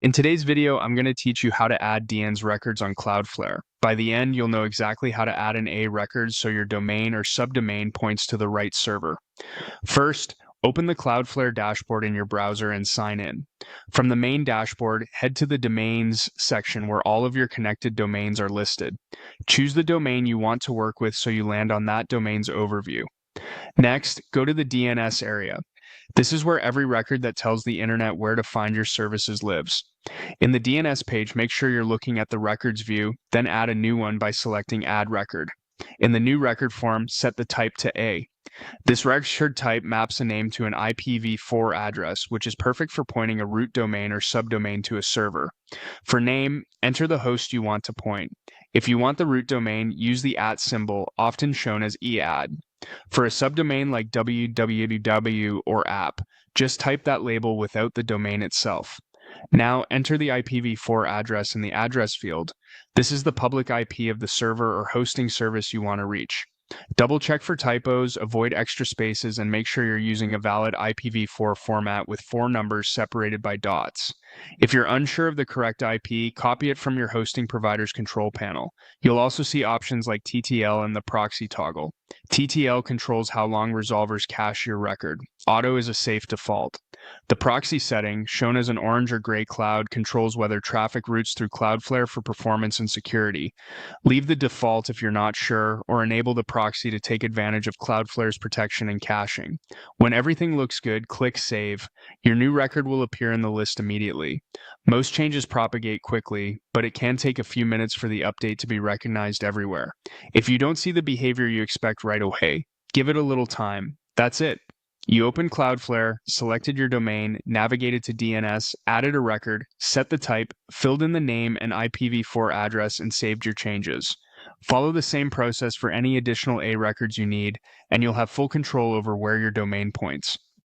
In today's video, I'm going to teach you how to add DNS records on Cloudflare. By the end, you'll know exactly how to add an A record so your domain or subdomain points to the right server. First, open the Cloudflare dashboard in your browser and sign in. From the main dashboard, head to the Domains section where all of your connected domains are listed. Choose the domain you want to work with so you land on that domain's overview. Next, go to the DNS area. This is where every record that tells the internet where to find your services lives. In the DNS page, make sure you're looking at the records view, then add a new one by selecting Add Record. In the new record form, set the type to A. This record type maps a name to an IPv4 address, which is perfect for pointing a root domain or subdomain to a server. For name, enter the host you want to point. If you want the root domain, use the @ symbol, often shown as EAD. For a subdomain like www or app, just type that label without the domain itself. Now enter the IPv4 address in the address field. This is the public IP of the server or hosting service you want to reach. Double check for typos, avoid extra spaces, and make sure you're using a valid IPv4 format with 4 numbers separated by dots. If you're unsure of the correct IP, copy it from your hosting provider's control panel. You'll also see options like TTL and the proxy toggle. TTL controls how long resolvers cache your record. Auto is a safe default. The proxy setting, shown as an orange or gray cloud, controls whether traffic routes through Cloudflare for performance and security. Leave the default if you're not sure, or enable the proxy to take advantage of Cloudflare's protection and caching. When everything looks good, click Save. Your new record will appear in the list immediately. Most changes propagate quickly, but it can take a few minutes for the update to be recognized everywhere. If you don't see the behavior you expect right away, give it a little time. That's it. You opened Cloudflare, selected your domain, navigated to DNS, added a record, set the type, filled in the name and IPv4 address, and saved your changes. Follow the same process for any additional A records you need, and you'll have full control over where your domain points.